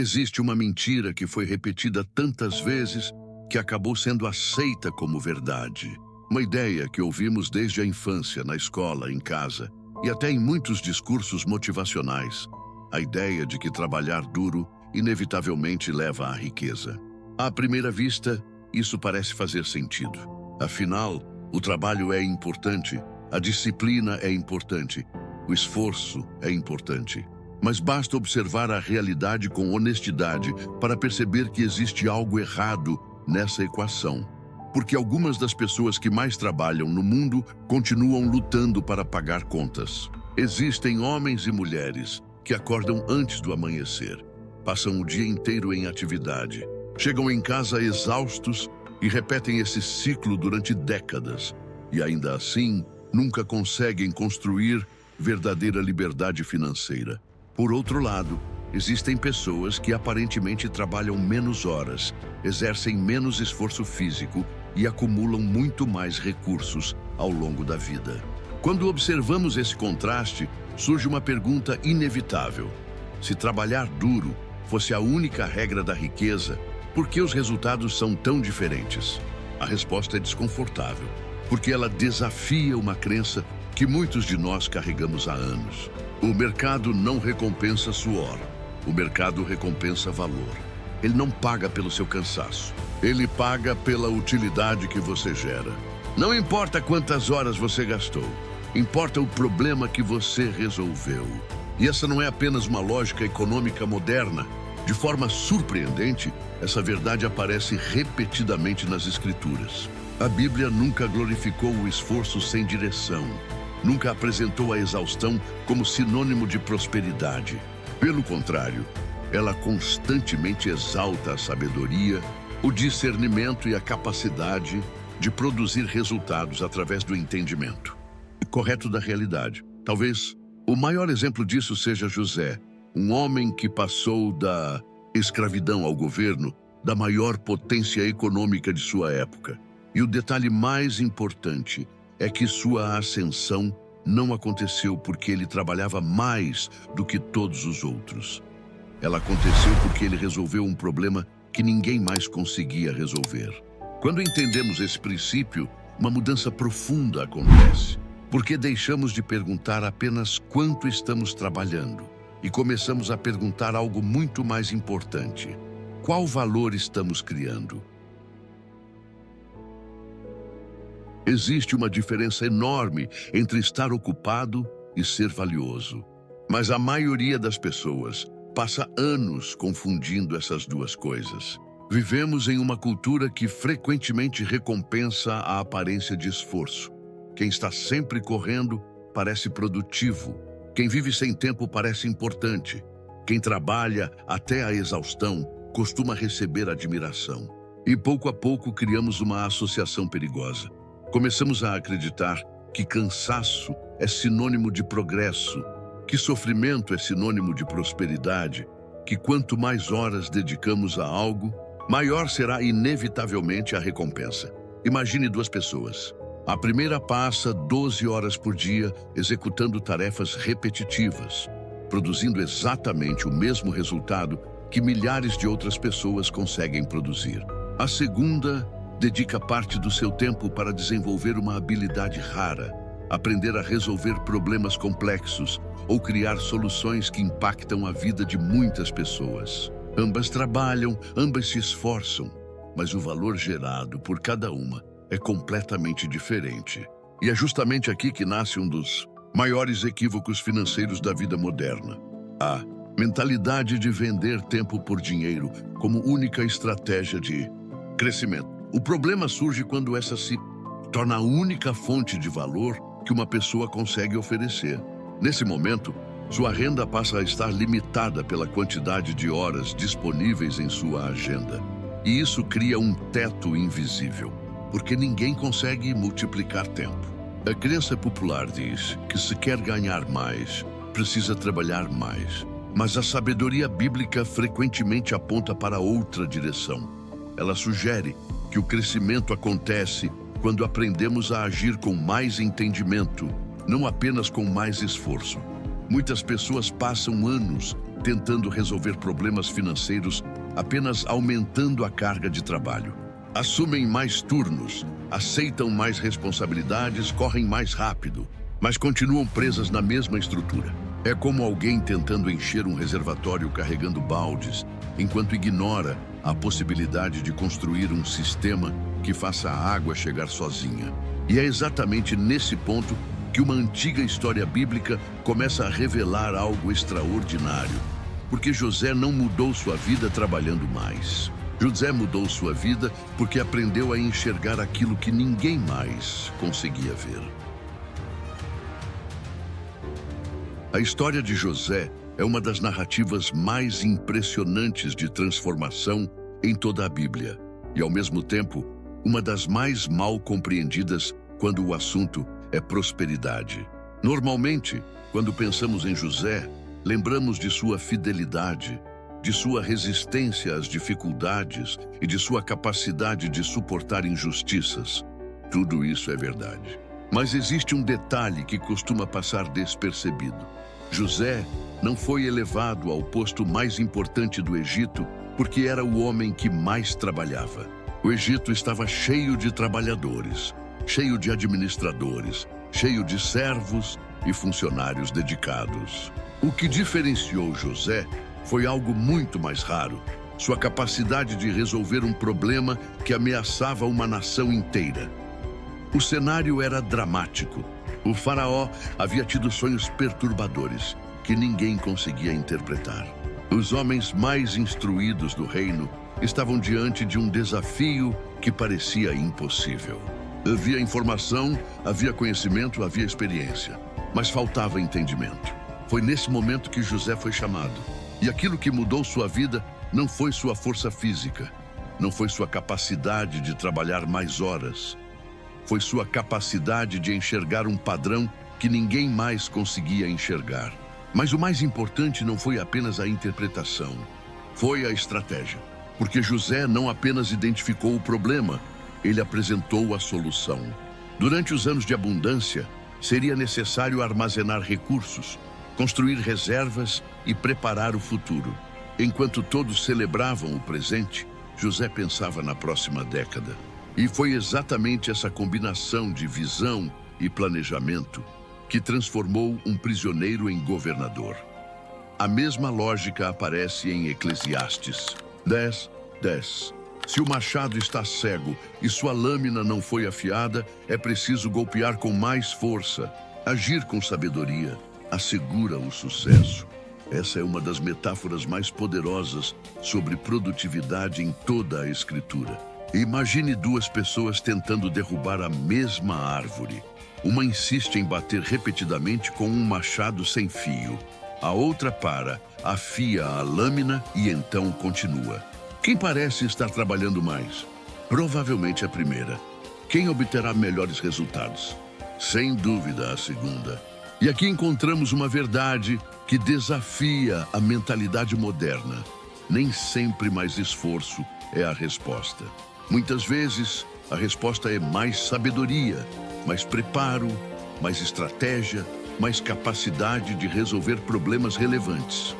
Existe uma mentira que foi repetida tantas vezes que acabou sendo aceita como verdade. Uma ideia que ouvimos desde a infância, na escola, em casa e até em muitos discursos motivacionais. A ideia de que trabalhar duro inevitavelmente leva à riqueza. À primeira vista, isso parece fazer sentido. Afinal, o trabalho é importante, a disciplina é importante, o esforço é importante. Mas basta observar a realidade com honestidade para perceber que existe algo errado nessa equação. Porque algumas das pessoas que mais trabalham no mundo continuam lutando para pagar contas. Existem homens e mulheres que acordam antes do amanhecer, passam o dia inteiro em atividade, chegam em casa exaustos e repetem esse ciclo durante décadas. E ainda assim, nunca conseguem construir verdadeira liberdade financeira. Por outro lado, existem pessoas que aparentemente trabalham menos horas, exercem menos esforço físico e acumulam muito mais recursos ao longo da vida. Quando observamos esse contraste, surge uma pergunta inevitável. Se trabalhar duro fosse a única regra da riqueza, por que os resultados são tão diferentes? A resposta é desconfortável, porque ela desafia uma crença que muitos de nós carregamos há anos. O mercado não recompensa suor, o mercado recompensa valor. Ele não paga pelo seu cansaço, ele paga pela utilidade que você gera. Não importa quantas horas você gastou, importa o problema que você resolveu. E essa não é apenas uma lógica econômica moderna. De forma surpreendente, essa verdade aparece repetidamente nas Escrituras. A Bíblia nunca glorificou o esforço sem direção. Nunca apresentou a exaustão como sinônimo de prosperidade. Pelo contrário, ela constantemente exalta a sabedoria, o discernimento e a capacidade de produzir resultados através do entendimento correto da realidade. Talvez o maior exemplo disso seja José, um homem que passou da escravidão ao governo da maior potência econômica de sua época. E o detalhe mais importante é que sua ascensão não aconteceu porque ele trabalhava mais do que todos os outros. Ela aconteceu porque ele resolveu um problema que ninguém mais conseguia resolver. Quando entendemos esse princípio, uma mudança profunda acontece, porque deixamos de perguntar apenas quanto estamos trabalhando e começamos a perguntar algo muito mais importante: qual valor estamos criando? Existe uma diferença enorme entre estar ocupado e ser valioso. Mas a maioria das pessoas passa anos confundindo essas duas coisas. Vivemos em uma cultura que frequentemente recompensa a aparência de esforço. Quem está sempre correndo parece produtivo. Quem vive sem tempo parece importante. Quem trabalha até a exaustão costuma receber admiração. E pouco a pouco criamos uma associação perigosa. Começamos a acreditar que cansaço é sinônimo de progresso, que sofrimento é sinônimo de prosperidade, que quanto mais horas dedicamos a algo, maior será inevitavelmente a recompensa. Imagine duas pessoas. A primeira passa 12 horas por dia executando tarefas repetitivas, produzindo exatamente o mesmo resultado que milhares de outras pessoas conseguem produzir. A segunda dedica parte do seu tempo para desenvolver uma habilidade rara, aprender a resolver problemas complexos ou criar soluções que impactam a vida de muitas pessoas. Ambas trabalham, ambas se esforçam, mas o valor gerado por cada uma é completamente diferente. E é justamente aqui que nasce um dos maiores equívocos financeiros da vida moderna: a mentalidade de vender tempo por dinheiro como única estratégia de crescimento. O problema surge quando essa se torna a única fonte de valor que uma pessoa consegue oferecer. Nesse momento, sua renda passa a estar limitada pela quantidade de horas disponíveis em sua agenda. E isso cria um teto invisível, porque ninguém consegue multiplicar tempo. A crença popular diz que se quer ganhar mais, precisa trabalhar mais. Mas a sabedoria bíblica frequentemente aponta para outra direção. Ela sugere que o crescimento acontece quando aprendemos a agir com mais entendimento, não apenas com mais esforço. Muitas pessoas passam anos tentando resolver problemas financeiros, apenas aumentando a carga de trabalho. Assumem mais turnos, aceitam mais responsabilidades, correm mais rápido, mas continuam presas na mesma estrutura. É como alguém tentando encher um reservatório carregando baldes, enquanto ignora a possibilidade de construir um sistema que faça a água chegar sozinha. E é exatamente nesse ponto que uma antiga história bíblica começa a revelar algo extraordinário. Porque José não mudou sua vida trabalhando mais. José mudou sua vida porque aprendeu a enxergar aquilo que ninguém mais conseguia ver. A história de José é uma das narrativas mais impressionantes de transformação em toda a Bíblia e, ao mesmo tempo, uma das mais mal compreendidas quando o assunto é prosperidade. Normalmente, quando pensamos em José, lembramos de sua fidelidade, de sua resistência às dificuldades e de sua capacidade de suportar injustiças. Tudo isso é verdade. Mas existe um detalhe que costuma passar despercebido. José não foi elevado ao posto mais importante do Egito porque era o homem que mais trabalhava. O Egito estava cheio de trabalhadores, cheio de administradores, cheio de servos e funcionários dedicados. O que diferenciou José foi algo muito mais raro: sua capacidade de resolver um problema que ameaçava uma nação inteira. O cenário era dramático. O faraó havia tido sonhos perturbadores que ninguém conseguia interpretar. Os homens mais instruídos do reino estavam diante de um desafio que parecia impossível. Havia informação, havia conhecimento, havia experiência, mas faltava entendimento. Foi nesse momento que José foi chamado. E aquilo que mudou sua vida não foi sua força física, não foi sua capacidade de trabalhar mais horas. Foi sua capacidade de enxergar um padrão que ninguém mais conseguia enxergar. Mas o mais importante não foi apenas a interpretação, foi a estratégia. Porque José não apenas identificou o problema, ele apresentou a solução. Durante os anos de abundância, seria necessário armazenar recursos, construir reservas e preparar o futuro. Enquanto todos celebravam o presente, José pensava na próxima década. E foi exatamente essa combinação de visão e planejamento que transformou um prisioneiro em governador. A mesma lógica aparece em Eclesiastes 10:10. Se o machado está cego e sua lâmina não foi afiada, é preciso golpear com mais força. Agir com sabedoria assegura o sucesso. Essa é uma das metáforas mais poderosas sobre produtividade em toda a Escritura. Imagine duas pessoas tentando derrubar a mesma árvore. Uma insiste em bater repetidamente com um machado sem fio. A outra para, afia a lâmina e então continua. Quem parece estar trabalhando mais? Provavelmente a primeira. Quem obterá melhores resultados? Sem dúvida, a segunda. E aqui encontramos uma verdade que desafia a mentalidade moderna. Nem sempre mais esforço é a resposta. Muitas vezes, a resposta é mais sabedoria, mais preparo, mais estratégia, mais capacidade de resolver problemas relevantes.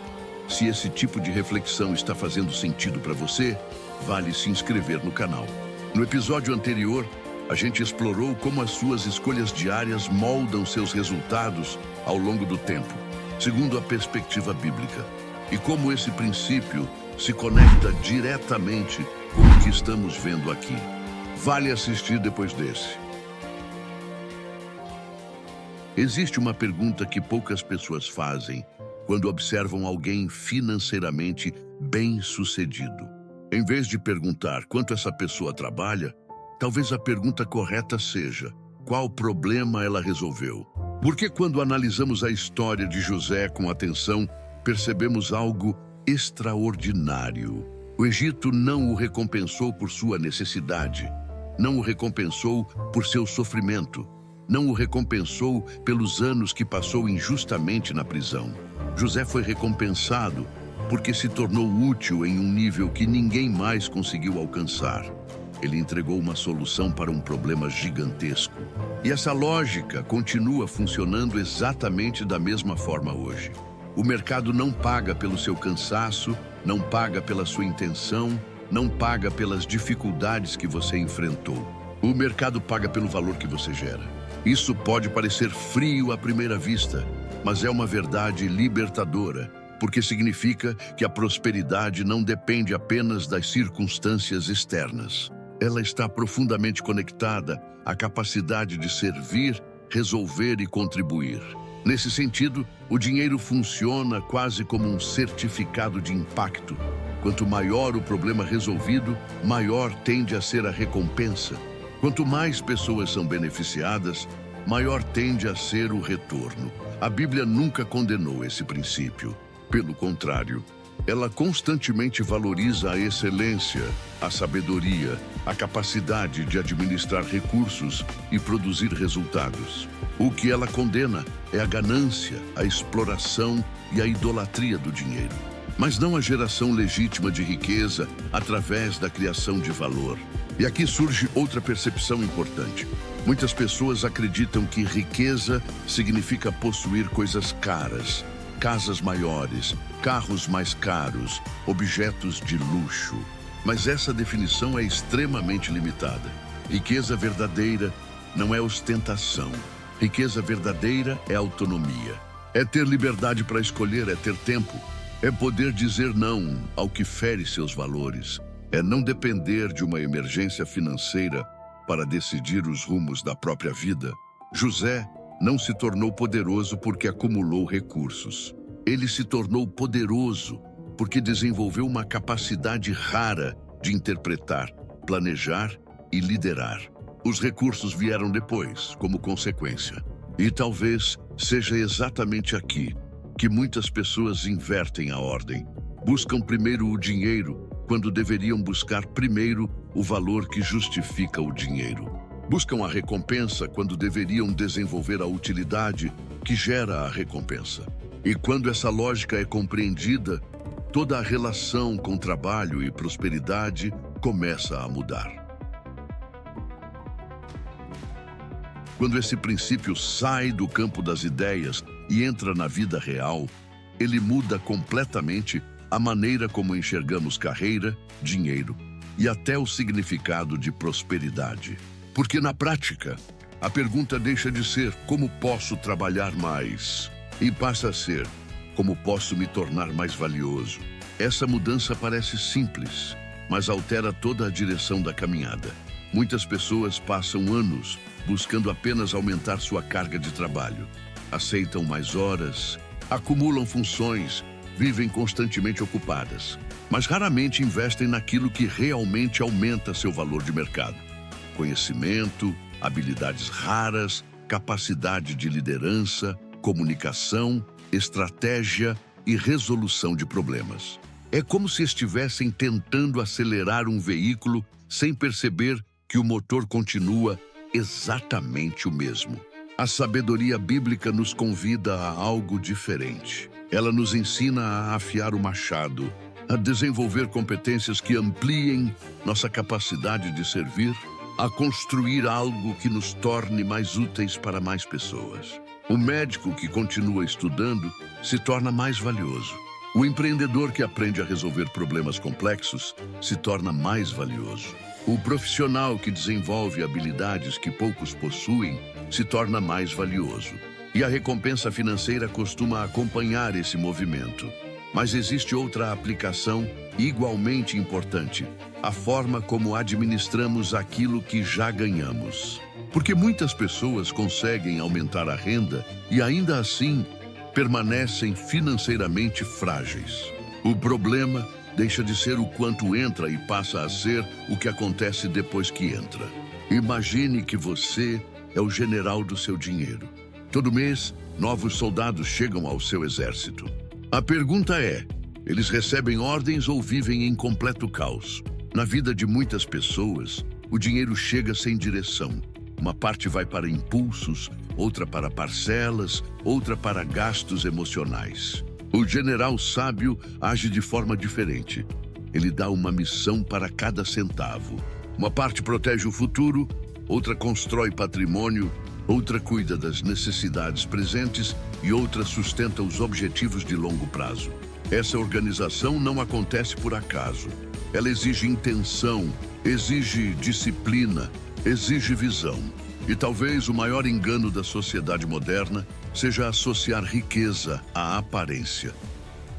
Se esse tipo de reflexão está fazendo sentido para você, vale se inscrever no canal. No episódio anterior, a gente explorou como as suas escolhas diárias moldam seus resultados ao longo do tempo, segundo a perspectiva bíblica, e como esse princípio se conecta diretamente com o que estamos vendo aqui. Vale assistir depois desse. Existe uma pergunta que poucas pessoas fazem quando observam alguém financeiramente bem-sucedido. Em vez de perguntar quanto essa pessoa trabalha, talvez a pergunta correta seja: qual problema ela resolveu? Porque quando analisamos a história de José com atenção, percebemos algo extraordinário. O Egito não o recompensou por sua necessidade, não o recompensou por seu sofrimento, não o recompensou pelos anos que passou injustamente na prisão. José foi recompensado porque se tornou útil em um nível que ninguém mais conseguiu alcançar. Ele entregou uma solução para um problema gigantesco. E essa lógica continua funcionando exatamente da mesma forma hoje. O mercado não paga pelo seu cansaço, não paga pela sua intenção, não paga pelas dificuldades que você enfrentou. O mercado paga pelo valor que você gera. Isso pode parecer frio à primeira vista, mas é uma verdade libertadora, porque significa que a prosperidade não depende apenas das circunstâncias externas. Ela está profundamente conectada à capacidade de servir, resolver e contribuir. Nesse sentido, o dinheiro funciona quase como um certificado de impacto. Quanto maior o problema resolvido, maior tende a ser a recompensa. Quanto mais pessoas são beneficiadas, maior tende a ser o retorno. A Bíblia nunca condenou esse princípio. Pelo contrário, ela constantemente valoriza a excelência, a sabedoria, a capacidade de administrar recursos e produzir resultados. O que ela condena é a ganância, a exploração e a idolatria do dinheiro, mas não a geração legítima de riqueza através da criação de valor. E aqui surge outra percepção importante. Muitas pessoas acreditam que riqueza significa possuir coisas caras, casas maiores, carros mais caros, objetos de luxo. Mas essa definição é extremamente limitada. Riqueza verdadeira não é ostentação. Riqueza verdadeira é autonomia. É ter liberdade para escolher, é ter tempo. É poder dizer não ao que fere seus valores. É não depender de uma emergência financeira para decidir os rumos da própria vida. José não se tornou poderoso porque acumulou recursos. Ele se tornou poderoso porque desenvolveu uma capacidade rara de interpretar, planejar e liderar. Os recursos vieram depois, como consequência. E talvez seja exatamente aqui que muitas pessoas invertem a ordem. Buscam primeiro o dinheiro, quando deveriam buscar primeiro o valor que justifica o dinheiro. Buscam a recompensa quando deveriam desenvolver a utilidade que gera a recompensa. E quando essa lógica é compreendida, toda a relação com trabalho e prosperidade começa a mudar. Quando esse princípio sai do campo das ideias e entra na vida real, ele muda completamente a maneira como enxergamos carreira, dinheiro e até o significado de prosperidade. Porque na prática, a pergunta deixa de ser como posso trabalhar mais e passa a ser como posso me tornar mais valioso. Essa mudança parece simples, mas altera toda a direção da caminhada. Muitas pessoas passam anos buscando apenas aumentar sua carga de trabalho. Aceitam mais horas, acumulam funções, vivem constantemente ocupadas, mas raramente investem naquilo que realmente aumenta seu valor de mercado. Conhecimento, habilidades raras, capacidade de liderança, comunicação, estratégia e resolução de problemas. É como se estivessem tentando acelerar um veículo sem perceber que o motor continua exatamente o mesmo. A sabedoria bíblica nos convida a algo diferente. Ela nos ensina a afiar o machado, a desenvolver competências que ampliem nossa capacidade de servir, a construir algo que nos torne mais úteis para mais pessoas. O médico que continua estudando se torna mais valioso. O empreendedor que aprende a resolver problemas complexos se torna mais valioso. O profissional que desenvolve habilidades que poucos possuem se torna mais valioso. E a recompensa financeira costuma acompanhar esse movimento. Mas existe outra aplicação igualmente importante: a forma como administramos aquilo que já ganhamos. Porque muitas pessoas conseguem aumentar a renda e ainda assim permanecem financeiramente frágeis. O problema deixa de ser o quanto entra e passa a ser o que acontece depois que entra. Imagine que você é o general do seu dinheiro. Todo mês, novos soldados chegam ao seu exército. A pergunta é: eles recebem ordens ou vivem em completo caos? Na vida de muitas pessoas, o dinheiro chega sem direção. Uma parte vai para impulsos, outra para parcelas, outra para gastos emocionais. O general sábio age de forma diferente. Ele dá uma missão para cada centavo. Uma parte protege o futuro, outra constrói patrimônio, outra cuida das necessidades presentes e outra sustenta os objetivos de longo prazo. Essa organização não acontece por acaso. Ela exige intenção, exige disciplina, exige visão. E talvez o maior engano da sociedade moderna seja associar riqueza à aparência.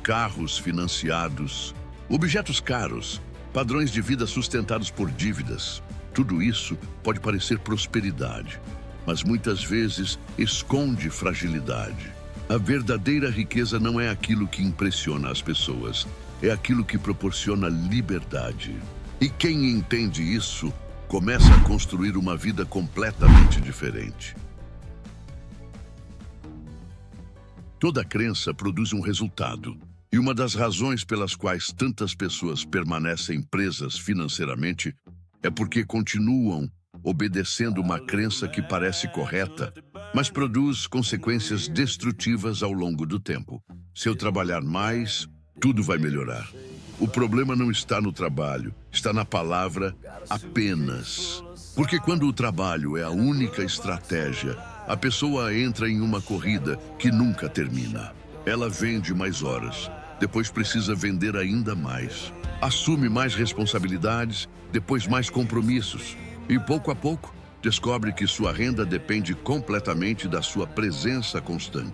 Carros financiados, objetos caros, padrões de vida sustentados por dívidas. Tudo isso pode parecer prosperidade, mas muitas vezes esconde fragilidade. A verdadeira riqueza não é aquilo que impressiona as pessoas, é aquilo que proporciona liberdade. E quem entende isso, começa a construir uma vida completamente diferente. Toda crença produz um resultado, e uma das razões pelas quais tantas pessoas permanecem presas financeiramente é porque continuam obedecendo uma crença que parece correta, mas produz consequências destrutivas ao longo do tempo. Se eu trabalhar mais, tudo vai melhorar. O problema não está no trabalho, está na palavra apenas. Porque quando o trabalho é a única estratégia, a pessoa entra em uma corrida que nunca termina. Ela vende mais horas, depois precisa vender ainda mais. Assume mais responsabilidades, depois mais compromissos. E pouco a pouco, descobre que sua renda depende completamente da sua presença constante.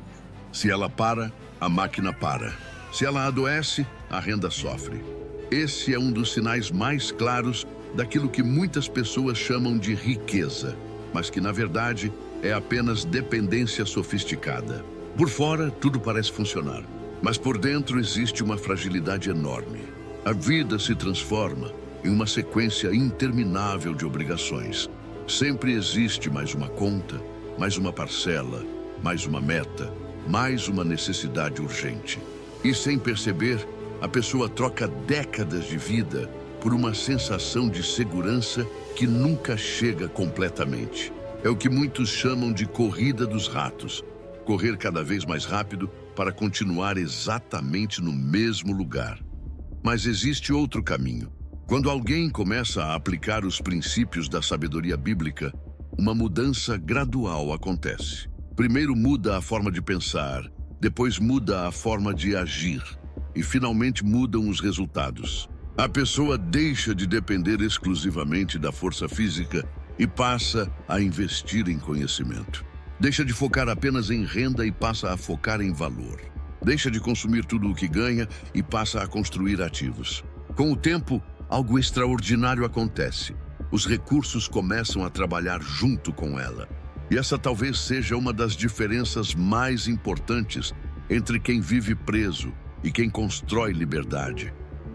Se ela para, a máquina para. Se ela adoece, a renda sofre. Esse é um dos sinais mais claros daquilo que muitas pessoas chamam de riqueza, mas que, na verdade, é apenas dependência sofisticada. Por fora, tudo parece funcionar, mas por dentro existe uma fragilidade enorme. A vida se transforma em uma sequência interminável de obrigações. Sempre existe mais uma conta, mais uma parcela, mais uma meta, mais uma necessidade urgente. E sem perceber, a pessoa troca décadas de vida por uma sensação de segurança que nunca chega completamente. É o que muitos chamam de corrida dos ratos. Correr cada vez mais rápido para continuar exatamente no mesmo lugar. Mas existe outro caminho. Quando alguém começa a aplicar os princípios da sabedoria bíblica, uma mudança gradual acontece. Primeiro muda a forma de pensar, depois muda a forma de agir e finalmente mudam os resultados. A pessoa deixa de depender exclusivamente da força física e passa a investir em conhecimento. Deixa de focar apenas em renda e passa a focar em valor. Deixa de consumir tudo o que ganha e passa a construir ativos. Com o tempo, algo extraordinário acontece. Os recursos começam a trabalhar junto com ela. E essa talvez seja uma das diferenças mais importantes entre quem vive preso e quem constrói liberdade.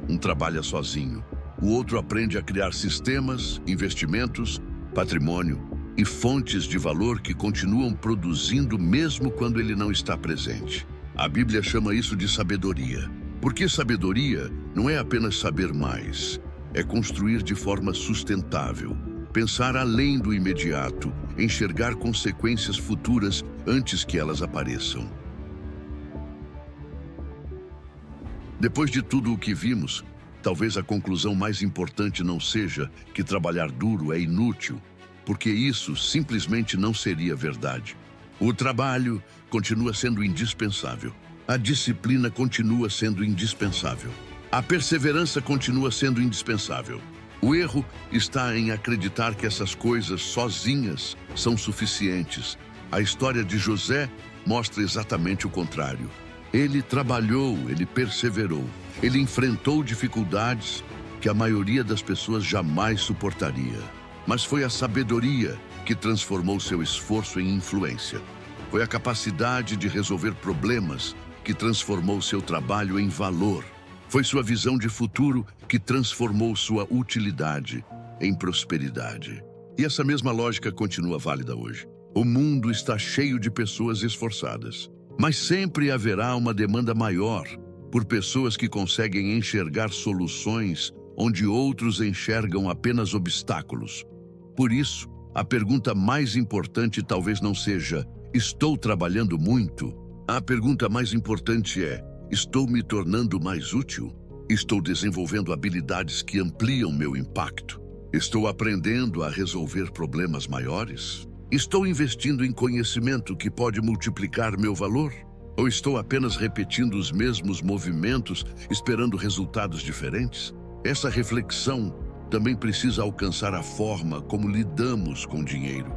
Um trabalha sozinho, o outro aprende a criar sistemas, investimentos, patrimônio e fontes de valor que continuam produzindo mesmo quando ele não está presente. A Bíblia chama isso de sabedoria. Porque sabedoria não é apenas saber mais, é construir de forma sustentável, pensar além do imediato, enxergar consequências futuras antes que elas apareçam. Depois de tudo o que vimos, talvez a conclusão mais importante não seja que trabalhar duro é inútil, porque isso simplesmente não seria verdade. O trabalho continua sendo indispensável. A disciplina continua sendo indispensável. A perseverança continua sendo indispensável. O erro está em acreditar que essas coisas sozinhas são suficientes. A história de José mostra exatamente o contrário. Ele trabalhou, ele perseverou, ele enfrentou dificuldades que a maioria das pessoas jamais suportaria. Mas foi a sabedoria que transformou seu esforço em influência. Foi a capacidade de resolver problemas que transformou seu trabalho em valor. Foi sua visão de futuro que transformou sua utilidade em prosperidade. E essa mesma lógica continua válida hoje. O mundo está cheio de pessoas esforçadas, mas sempre haverá uma demanda maior por pessoas que conseguem enxergar soluções onde outros enxergam apenas obstáculos. Por isso, a pergunta mais importante talvez não seja: estou trabalhando muito? A pergunta mais importante é: estou me tornando mais útil? Estou desenvolvendo habilidades que ampliam meu impacto? Estou aprendendo a resolver problemas maiores? Estou investindo em conhecimento que pode multiplicar meu valor? Ou estou apenas repetindo os mesmos movimentos, esperando resultados diferentes? Essa reflexão também precisa alcançar a forma como lidamos com dinheiro.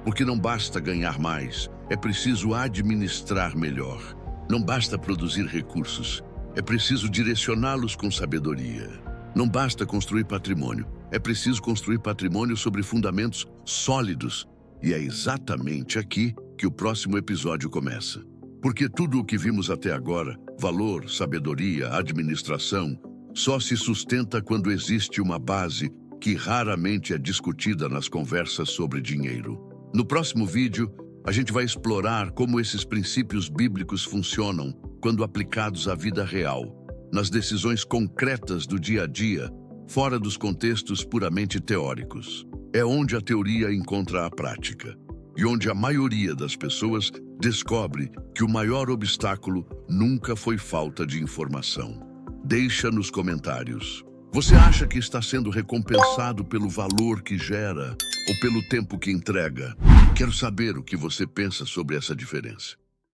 Porque não basta ganhar mais, é preciso administrar melhor. Não basta produzir recursos, é preciso direcioná-los com sabedoria. Não basta construir patrimônio, é preciso construir patrimônio sobre fundamentos sólidos. E é exatamente aqui que o próximo episódio começa. Porque tudo o que vimos até agora, valor, sabedoria, administração, só se sustenta quando existe uma base que raramente é discutida nas conversas sobre dinheiro. No próximo vídeo, a gente vai explorar como esses princípios bíblicos funcionam quando aplicados à vida real, nas decisões concretas do dia a dia, fora dos contextos puramente teóricos. É onde a teoria encontra a prática e onde a maioria das pessoas descobre que o maior obstáculo nunca foi falta de informação. Deixa nos comentários. Você acha que está sendo recompensado pelo valor que gera ou pelo tempo que entrega? Quero saber o que você pensa sobre essa diferença.